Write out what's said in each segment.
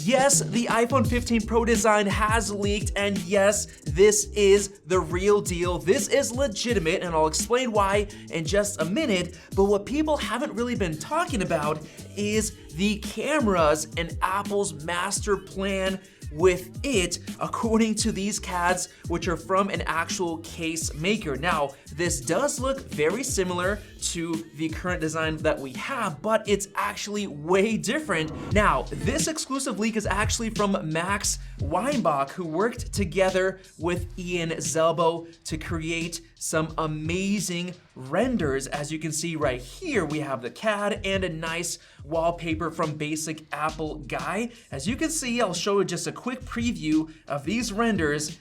Yes, the iPhone 15 Pro design has leaked, and yes, this is the real deal. This is legitimate, and I'll explain why in just a minute. But what people haven't really been talking about is the cameras and Apple's master plan with it, according to these CADs, which are from an actual case maker. Now, this does look very similar to the current design that we have, but it's actually way different. Now, this exclusive leak is actually from Max Weinbach, who worked together with Ian Zelbo to create some amazing renders. As you can see right here, we have the CAD and a nice wallpaper from Basic Apple Guy. As you can see, I'll show you just a quick preview of these renders.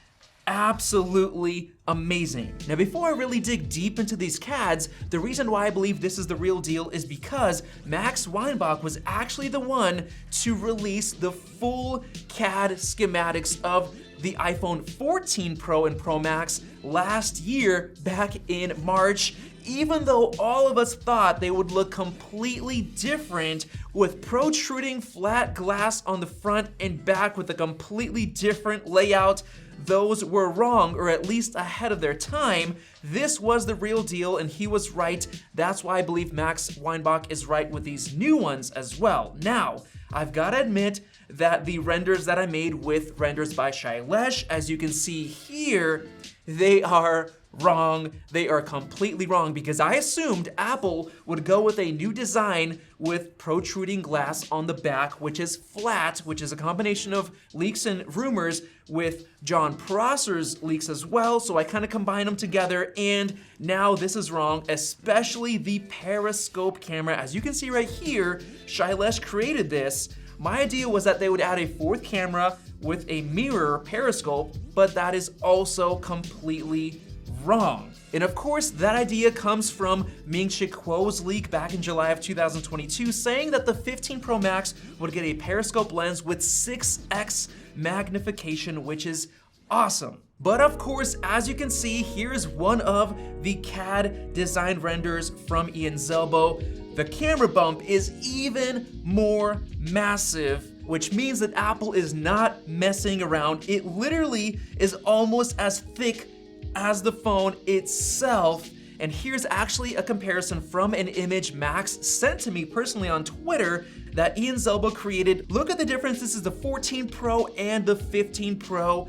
Absolutely amazing. Now, before I really dig deep into these CADs, the reason why I believe this is the real deal is because Max Weinbach was actually the one to release the full CAD schematics of the iPhone 14 Pro and Pro Max last year, back in March, even though all of us thought they would look completely different with protruding flat glass on the front and back with a completely different layout. Those were wrong, or at least ahead of their time. This was the real deal, and he was right. That's why I believe Max Weinbach is right with these new ones as well. Now, I've got to admit that the renders that I made with Renders by Shailesh, as you can see here, they are wrong. They are completely wrong, because I assumed Apple would go with a new design with protruding glass on the back, which is flat, which is a combination of leaks and rumors with John Prosser's leaks as well. So I kind of combined them together, and now this is wrong, especially the periscope camera. As you can see right here, Shailesh created this. My idea was that they would add a fourth camera with a mirror periscope, but that is also completely wrong. And of course, that idea comes from Ming-Chi Kuo's leak back in July of 2022, saying that the 15 Pro Max would get a periscope lens with 6x magnification, which is awesome. But of course, as you can see, here's one of the CAD design renders from Ian Zelbo. The camera bump is even more massive, which means that Apple is not messing around. It literally is almost as thick as the phone itself. And here's actually a comparison from an image Max sent to me personally on Twitter that Ian Zelbo created. Look at the difference. This is the 14 Pro and the 15 Pro.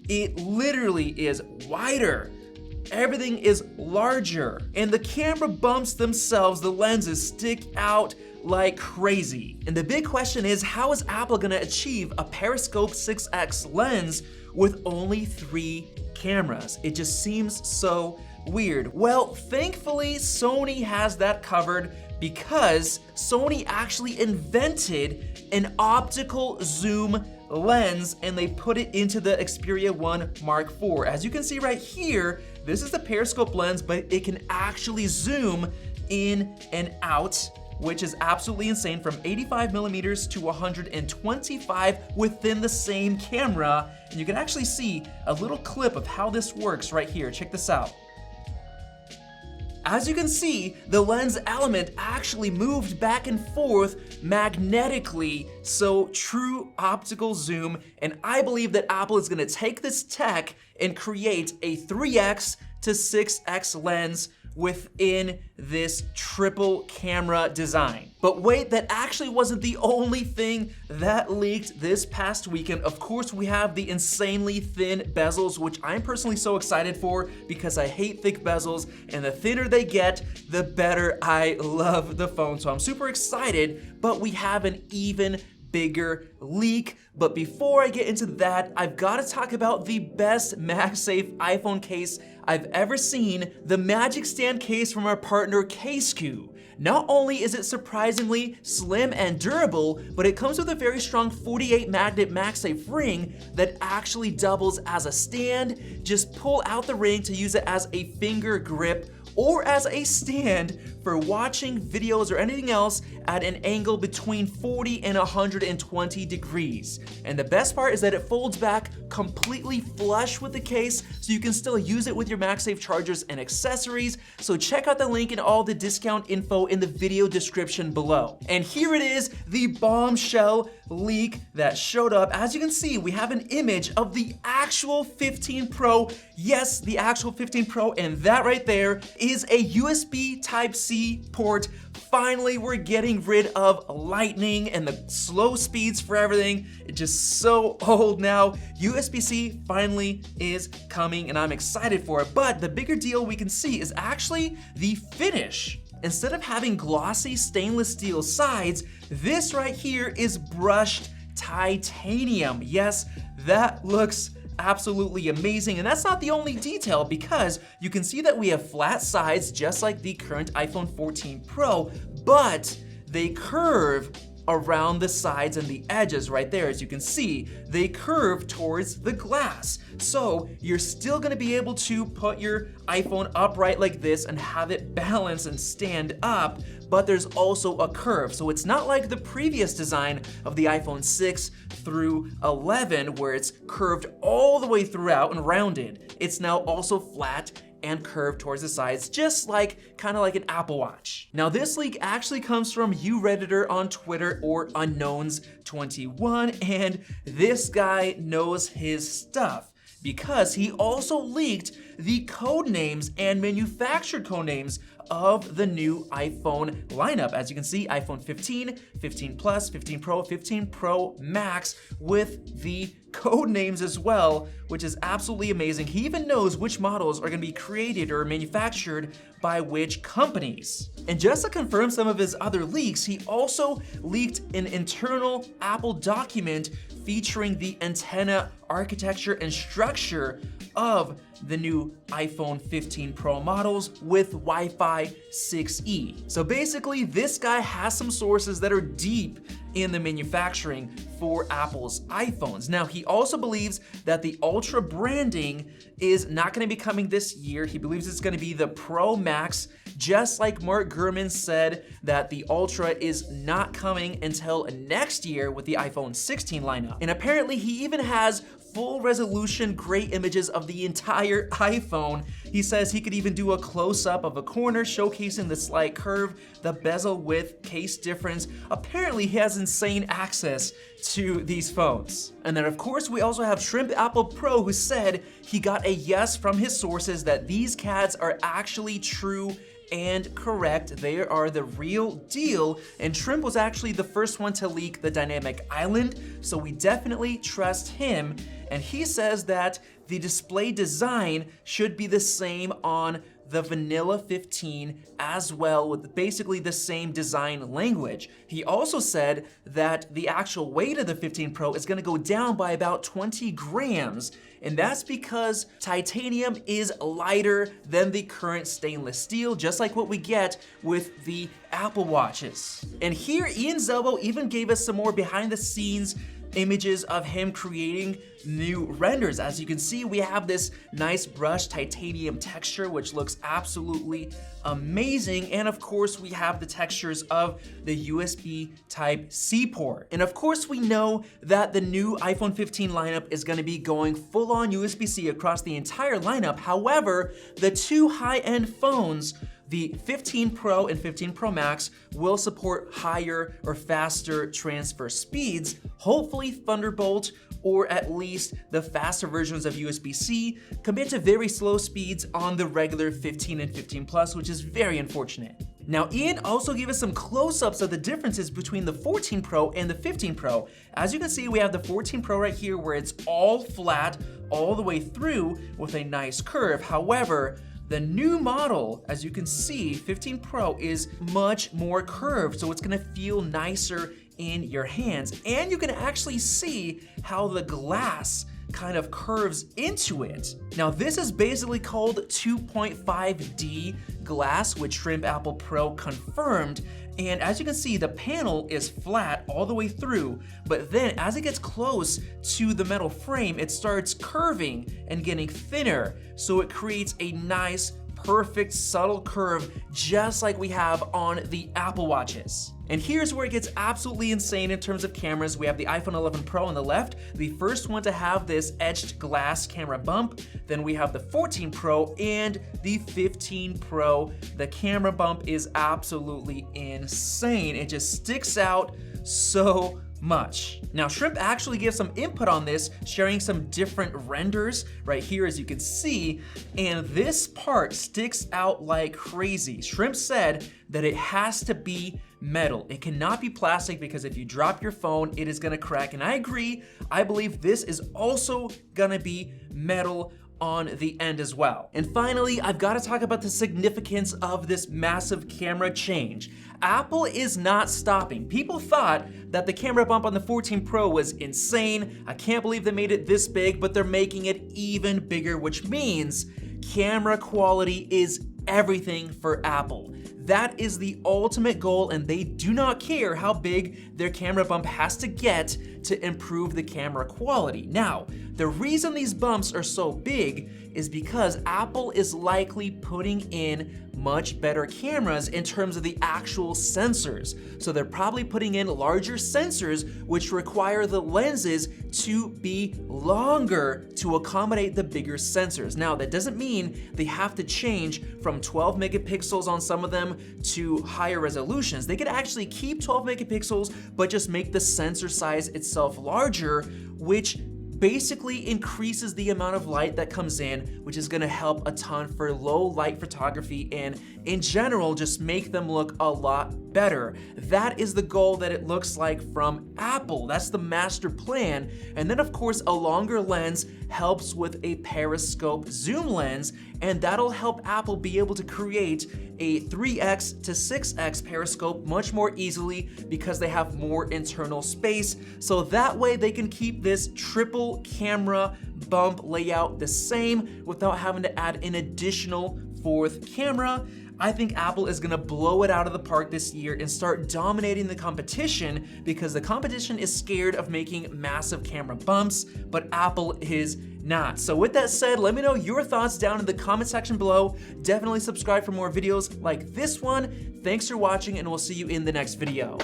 It literally is wider. Everything is larger, and the camera bumps themselves, the lenses stick out like crazy. And the big question is, how is Apple gonna achieve a periscope 6x lens with only 3 cameras? It just seems so weird. Well, thankfully, Sony has that covered, because Sony actually invented an optical zoom lens, and they put it into the Xperia 1 Mark IV. As you can see right here, this is the periscope lens, but it can actually zoom in and out, which is absolutely insane, from 85 millimeters to 125 within the same camera. And you can actually see a little clip of how this works right here. Check this out. As you can see, the lens element actually moved back and forth magnetically, so true optical zoom. And I believe that Apple is gonna take this tech and create a 3x to 6x lens within this triple camera design. But wait, that actually wasn't the only thing that leaked this past weekend. Of course, we have the insanely thin bezels, which I'm personally so excited for, because I hate thick bezels, and the thinner they get, the better. I love the phone, so I'm super excited. But we have an even bigger leak. But before I get into that, I've got to talk about the best MagSafe iPhone case I've ever seen, the Magic Stand case from our partner K-SKU. Not only is it surprisingly slim and durable, but it comes with a very strong 48 magnet MagSafe ring that actually doubles as a stand. Just pull out the ring to use it as a finger grip or as a stand for watching videos or anything else at an angle between 40 and 120 degrees. And the best part is that it folds back completely flush with the case, so you can still use it with your MagSafe chargers and accessories. So check out the link and all the discount info in the video description below. And here it is, the bombshell leak that showed up. As you can see, we have an image of the actual 15 Pro. Yes, the actual 15 Pro, and that right there is a USB Type-C port. Finally, we're getting rid of lightning and the slow speeds for everything. It's just so old now. USB-C finally is coming, and I'm excited for it. But the bigger deal we can see is actually the finish. Instead of having glossy stainless steel sides, this right here is brushed titanium. Yes, that looks absolutely amazing. And that's not the only detail, because you can see that we have flat sides just like the current iPhone 14 Pro, but they curve around the sides and the edges right there. As you can see, they curve towards the glass. So you're still gonna be able to put your iPhone upright like this and have it balance and stand up, but there's also a curve. So it's not like the previous design of the iPhone 6 through 11 where it's curved all the way throughout and rounded. It's now also flat and curved towards the sides, just like kind of like an Apple Watch. Now this leak actually comes from uRedditor on Twitter, or Unknowns21, and this guy knows his stuff because he also leaked the code names and manufactured code names of the new iPhone lineup. As you can see, iPhone 15, 15 Plus, 15 Pro, 15 Pro Max, with the code names as well, which is absolutely amazing. He even knows which models are gonna be created or manufactured by which companies. And just to confirm some of his other leaks, he also leaked an internal Apple document featuring the antenna architecture and structure of the new iPhone 15 Pro models with Wi-Fi 6E. So basically, this guy has some sources that are deep in the manufacturing for Apple's iPhones. Now, he also believes that the Ultra branding is not gonna be coming this year. He believes it's gonna be the Pro Max, just like Mark Gurman said that the Ultra is not coming until next year with the iPhone 16 lineup. And apparently he even has full resolution great images of the entire iPhone. He says he could even do a close-up of a corner showcasing the slight curve, the bezel width, case difference. Apparently he has insane access to these phones. And then of course we also have Shrimp Apple Pro, who said he got a yes from his sources that these CADs are actually true and correct. They are the real deal, and Shrimp was actually the first one to leak the dynamic island, so we definitely trust him. And he says that the display design should be the same on the vanilla 15 as well, with basically the same design language. He also said that the actual weight of the 15 Pro is gonna go down by about 20 grams, and that's because titanium is lighter than the current stainless steel, just like what we get with the Apple Watches. And here, Ian Zelbo even gave us some more behind the scenes images of him creating new renders. As you can see, we have this nice brushed titanium texture, which looks absolutely amazing. And of course, we have the textures of the USB Type-C port. And of course, we know that the new iPhone 15 lineup is gonna be going full-on USB-C across the entire lineup. However, the two high-end phones, the 15 Pro and 15 Pro Max, will support higher or faster transfer speeds, hopefully Thunderbolt, or at least the faster versions of USB-C, compared to very slow speeds on the regular 15 and 15 Plus, which is very unfortunate. Now, Ian also gave us some close-ups of the differences between the 14 Pro and the 15 Pro. As you can see, we have the 14 Pro right here where it's all flat all the way through with a nice curve. However, the new model, as you can see, 15 Pro is much more curved, so it's gonna feel nicer in your hands. And you can actually see how the glass kind of curves into it. Now, this is basically called 2.5D glass, which Shrimp Apple Pro confirmed. And as you can see, the panel is flat all the way through, but then as it gets close to the metal frame, it starts curving and getting thinner. So it creates a nice perfect subtle curve just like we have on the Apple Watches. And here's where it gets absolutely insane in terms of cameras. We have the iPhone 11 Pro on the left, the first one to have this etched glass camera bump. Then we have the 14 Pro and the 15 Pro. The camera bump is absolutely insane. It just sticks out so much. Now, Shrimp actually gives some input on this, sharing some different renders right here, as you can see, and this part sticks out like crazy. Shrimp said that it has to be metal. It cannot be plastic because if you drop your phone, it is gonna crack, and I agree. I believe this is also gonna be metal on the end as well. And finally, I've got to talk about the significance of this massive camera change. Apple is not stopping. People thought that the camera bump on the 14 Pro was insane. I can't believe they made it this big, but they're making it even bigger, which means camera quality is everything for Apple. That is the ultimate goal, and they do not care how big their camera bump has to get to improve the camera quality. Now, the reason these bumps are so big is because Apple is likely putting in much better cameras in terms of the actual sensors. So they're probably putting in larger sensors, which require the lenses to be longer to accommodate the bigger sensors. Now, that doesn't mean they have to change from 12 megapixels on some of them to higher resolutions. They could actually keep 12 megapixels, but just make the sensor size itself larger, which basically increases the amount of light that comes in, which is gonna help a ton for low light photography and in general, just make them look a lot better. That is the goal that it looks like from Apple. That's the master plan. And then of course, a longer lens helps with a periscope zoom lens, and that'll help Apple be able to create a 3x to 6x periscope much more easily because they have more internal space. So that way they can keep this triple camera bump layout the same without having to add an additional fourth camera. I think Apple is gonna blow it out of the park this year and start dominating the competition because the competition is scared of making massive camera bumps, but Apple is not. So with that said, let me know your thoughts down in the comment section below. Definitely subscribe for more videos like this one. Thanks for watching, and we'll see you in the next video.